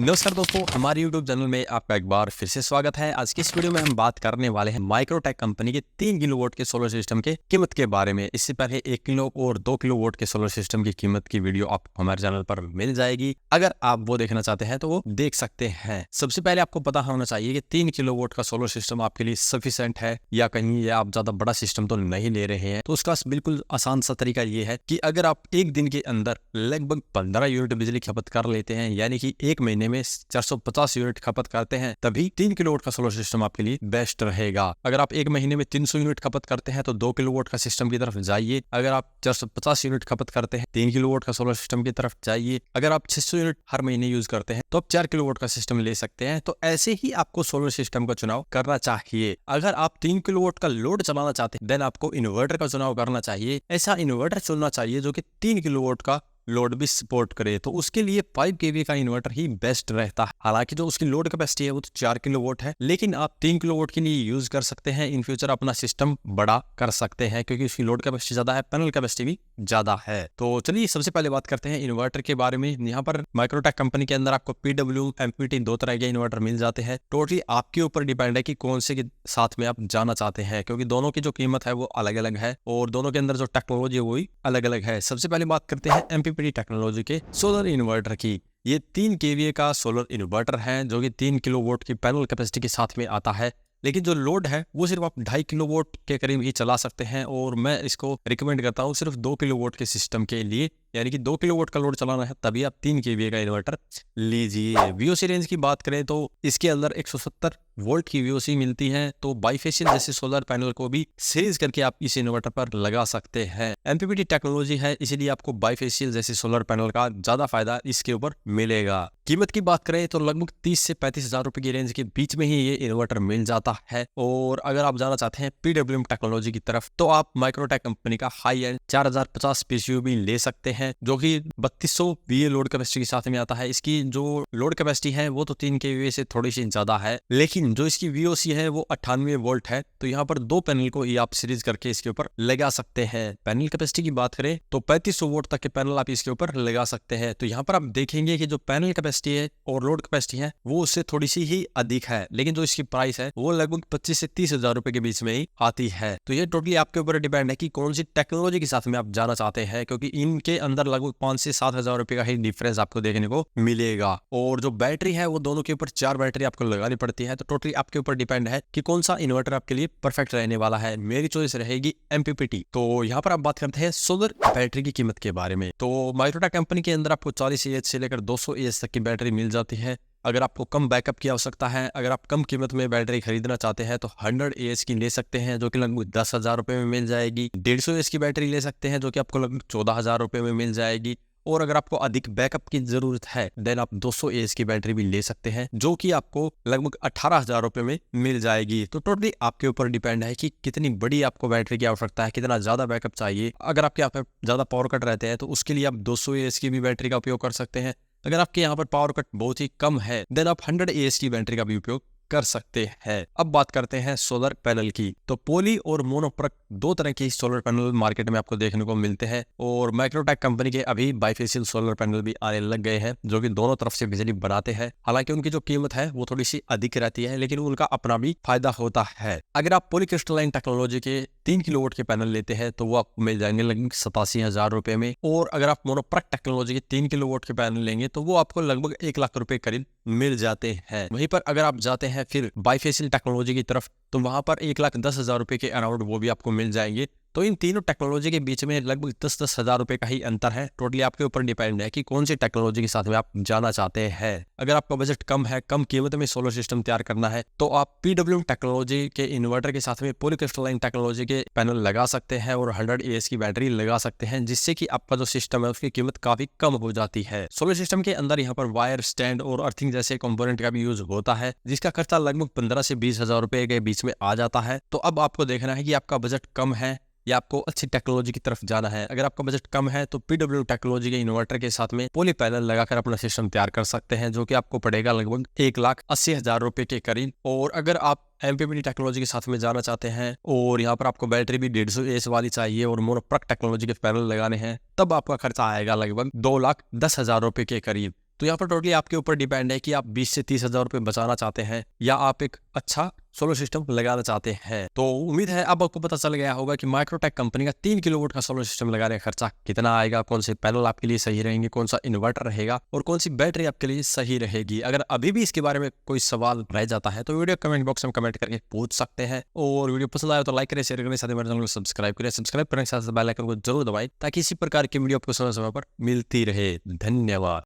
नमस्कार दोस्तों, हमारे YouTube चैनल में आपका एक बार फिर से स्वागत है। आज की इस वीडियो में हम बात करने वाले हैं माइक्रोटेक कंपनी के 3 किलोवाट के सोलर सिस्टम के कीमत के बारे में। इससे पहले 1 किलो और 2 किलोवाट के सोलर सिस्टम की कीमत की वीडियो आपको हमारे चैनल पर मिल जाएगी। अगर आप वो देखना चाहते हैं तो वो देख सकते हैं। सबसे पहले आपको पता होना चाहिए कि 3 किलोवाट का सोलर सिस्टम आपके लिए सफिशिएंट है या कहीं आप ज्यादा बड़ा सिस्टम तो नहीं ले रहे हैं। तो उसका बिल्कुल आसान सा तरीका ये है कि अगर आप एक दिन के अंदर लगभग 15 यूनिट बिजली खपत कर लेते हैं, यानी कि एक महीने में 450 यूनिट खपत करते हैं, तभी 3 किलोवाट का सोलर सिस्टम आपके लिए बेस्ट रहेगा। अगर आप एक महीने में 300 यूनिट खपत करते हैं तो 2 किलोवाट का सिस्टम की तरफ जाइए। अगर आप 450 यूनिट खपत करते हैं 3 किलोवाट का सोलर सिस्टम की तरफ जाइए। अगर आप 600 यूनिट हर महीने यूज करते हैं तो आप 4 किलोवाट का सिस्टम ले सकते हैं। तो ऐसे ही आपको सोलर सिस्टम का चुनाव करना चाहिए। अगर आप 3 किलोवाट का लोड चलाना चाहते हैं देन आपको इन्वर्टर का चुनाव करना चाहिए। ऐसा इन्वर्टर चुनना चाहिए जो कि 3 किलोवाट का लोड भी सपोर्ट करे। तो उसके लिए 5 kV का इन्वर्टर ही बेस्ट रहता है। हालांकि जो उसकी लोड कैपेसिटी है वो तो 4 किलोवाट है, लेकिन आप 3 किलोवाट के लिए यूज कर सकते हैं। इन फ्यूचर अपना सिस्टम बड़ा कर सकते हैं क्योंकि उसकी लोड कैपेसिटी ज्यादा है, पैनल कैपेसिटी भी ज्यादा है। तो चलिए सबसे पहले बात करते हैं इन्वर्टर के बारे में। यहाँ पर माइक्रोटेक कंपनी के अंदर आपको PWM MPPT 2 तरह के इन्वर्टर मिल जाते हैं। टोटली आपके ऊपर डिपेंड है कि कौन से के साथ में आप जाना चाहते हैं, क्योंकि दोनों की जो कीमत है वो अलग अलग है और दोनों के अंदर जो टेक्नोलॉजी है वो भी अलग अलग है। सबसे पहले बात करते हैं MPPT टेक्नोलॉजी के सोलर इन्वर्टर की। ये 3 kVA का सोलर इन्वर्टर है जो कि 3 किलोवाट की पैनल कैपेसिटी के साथ में आता है, लेकिन जो लोड है वो सिर्फ आप 2.5 किलोवाट के करीब ही चला सकते हैं। और मैं इसको रिकमेंड करता हूँ सिर्फ 2 किलोवाट के सिस्टम के लिए, यानी कि 2 किलोवाट का लोड चलाना है तभी आप 3 kVA का इन्वर्टर लीजिए। VOC रेंज की बात करें तो इसके अंदर 170 वोल्ट की VOC मिलती है। तो बाइफेशियल जैसे सोलर पैनल को भी सीरीज करके आप इस इन्वर्टर पर लगा सकते हैं। MPPT टेक्नोलॉजी है इसीलिए आपको बाइफेशियल जैसे सोलर पैनल का ज्यादा फायदा इसके ऊपर मिलेगा। कीमत की बात करें तो लगभग 30 से 35 हजार रुपए की रेंज के बीच में ही ये इन्वर्टर मिल जाता है। और अगर आप जाना चाहते हैं PWM टेक्नोलॉजी की तरफ तो आप माइक्रोटेक कंपनी का हाई एंड 4050 PCU भी ले सकते हैं जो कि 3200 VA लोड कैपेसिटी के साथ में आता है। इसकी जो लोड कैपेसिटी है वो तो 3 kVA से थोड़ी सी ज्यादा है, लेकिन जो इसकी VOC है वो 98 वोल्ट है। तो यहाँ पर 2 पैनल को ही आप सीरीज करके इसके ऊपर लगा सकते हैं। पैनल कैपेसिटी की बात करें तो 3500 वोल्ट तक के पैनल आप इसके ऊपर लगा सकते हैं। तो यहाँ पर आप देखेंगे कि जो पैनल कैपेसिटी है और लोड कैपेसिटी है वो उससे थोड़ी सी ही अधिक है, लेकिन जो इसकी प्राइस है वो लगभग 25 से 30 हजार रुपए के बीच में ही आती है। तो ये टोटली आपके ऊपर डिपेंड है कि कौन सी टेक्नोलॉजी के साथ में आप जाना चाहते हैं, क्योंकि इनके अंदर लगभग 5 से 7 हजार रुपए का ही डिफरेंस आपको देखने को मिलेगा। और जो बैटरी है वो दोनों के ऊपर 4 बैटरी आपको लगानी पड़ती है। तो टोटली आपके ऊपर डिपेंड है कि कौन सा इन्वर्टर आपके लिए परफेक्ट रहने वाला है। मेरी चॉइस रहेगी MPPT। तो यहाँ पर आप बात करते हैं सोलर बैटरी की कीमत के बारे में। तो माइक्रोटेक कंपनी के अंदर आपको 40 AH से लेकर 200 AH तक की बैटरी मिल जाती है। अगर आपको कम बैकअप की आवश्यकता है, अगर आप कम कीमत में बैटरी खरीदना चाहते हैं तो 100 AH की ले सकते हैं जो कि लगभग 10 हजार रुपए में मिल जाएगी। 150 AH की बैटरी ले सकते हैं जो कि आपको लगभग 14 हजार रुपए में मिल जाएगी। और अगर आपको अधिक बैकअप की जरूरत है देन आप 200 AH की बैटरी भी ले सकते हैं जो कि आपको लगभग 18 हजार रुपए में मिल जाएगी। तो टोटली आपके ऊपर डिपेंड है कि कितनी बड़ी आपको बैटरी की आवश्यकता है, कितना ज्यादा बैकअप चाहिए। अगर आपके यहाँ पर ज्यादा पावर कट रहते हैं तो उसके लिए आप 200 AH की भी बैटरी का उपयोग कर सकते हैं। अगर आपके यहाँ पर पावर कट बहुत ही कम है देन आप 100 AH की बैटरी का भी उपयोग कर सकते हैं। अब बात करते हैं सोलर पैनल की। तो पॉली और मोनोप्रक 2 तरह के सोलर पैनल मार्केट में आपको देखने को मिलते हैं और माइक्रोटेक कंपनी के अभी बाइफेशियल सोलर पैनल भी आने लग गए हैं जो कि दोनों तरफ से बिजली बनाते हैं। हालांकि उनकी जो कीमत है वो थोड़ी सी अधिक रहती है, लेकिन उनका अपना भी फायदा होता है। अगर आप पॉलीक्रिस्टलाइन टेक्नोलॉजी के 3 किलोवाट के पैनल लेते हैं तो वो आपको मिल जाएंगे लगभग 87 हजार रुपए में। और अगर आप मोनोप्रक टेक्नोलॉजी के 3 किलोवाट के पैनल लेंगे तो वो आपको लगभग 1 लाख रुपए करीब मिल जाते हैं। वहीं पर अगर आप जाते हैं फिर बाइफेशियल टेक्नोलॉजी की तरफ तो वहां पर 1,10,000 रुपए के अराउंड वो भी आपको मिल जाएंगे। तो इन तीनों टेक्नोलॉजी के बीच में लगभग 10-10 हजार रुपए का ही अंतर है। टोटली आपके ऊपर डिपेंड है कि कौन सी टेक्नोलॉजी के साथ में आप जाना चाहते हैं। अगर आपका बजट कम है, कम कीमत में सोलर सिस्टम तैयार करना है तो आप PWM टेक्नोलॉजी के इन्वर्टर के साथ में पॉलीक्रिस्टलाइन टेक्नोलॉजी के पैनल लगा सकते हैं और 100 AH की बैटरी लगा सकते हैं, जिससे कि आपका जो सिस्टम है उसकी कीमत काफी कम हो जाती है। सोलर सिस्टम के अंदर यहाँ पर वायर, स्टैंड और अर्थिंग जैसे कंपोनेंट का भी यूज होता है, जिसका खर्चा लगभग 15 से 20 हजार रुपए के बीच में आ जाता है। तो अब आपको देखना है कि आपका बजट कम है या आपको अच्छी टेक्नोलॉजी की तरफ जाना है। अगर आपका बजट कम है तो PWM टेक्नोलॉजी के इन्वर्टर के साथ में पॉली पैनल लगाकर अपना सिस्टम तैयार कर सकते हैं जो कि आपको पड़ेगा लगभग 1,80,000 रुपए के करीब। और अगर आप MPPT टेक्नोलॉजी के साथ में जाना चाहते हैं और यहाँ पर आपको बैटरी भी 150 AH वाली चाहिए और मोनोप्रक टेक्नोलॉजी के पैनल लगाने हैं, तब आपका खर्चा आएगा लगभग 2,10,000 रुपए के करीब। तो यहाँ पर टोटली आपके ऊपर डिपेंड है कि आप 20 से 30 हज़ार रुपये बचाना चाहते हैं या आप एक अच्छा सोलर सिस्टम लगाना चाहते हैं। तो उम्मीद है अब आपको पता चल गया होगा कि माइक्रोटेक कंपनी का 3 किलोवाट का सोलर सिस्टम लगाने का खर्चा कितना आएगा, कौन से पैनल आपके लिए सही रहेंगे, कौन सा इन्वर्टर रहेगा और कौन सी बैटरी आपके लिए सही रहेगी। अगर अभी भी इसके बारे में कोई सवाल रह जाता है तो वीडियो कमेंट बॉक्स में कमेंट करके पूछ सकते हैं। और वीडियो पसंद आया तो लाइक करें, शेयर करें, साथ ही मेरे चैनल को सब्सक्राइब करें। सब्सक्राइब करने के साथ बेल आइकन को जरूर दबाएं ताकि इसी प्रकार की वीडियो आपको समय समय पर मिलती रहे। धन्यवाद।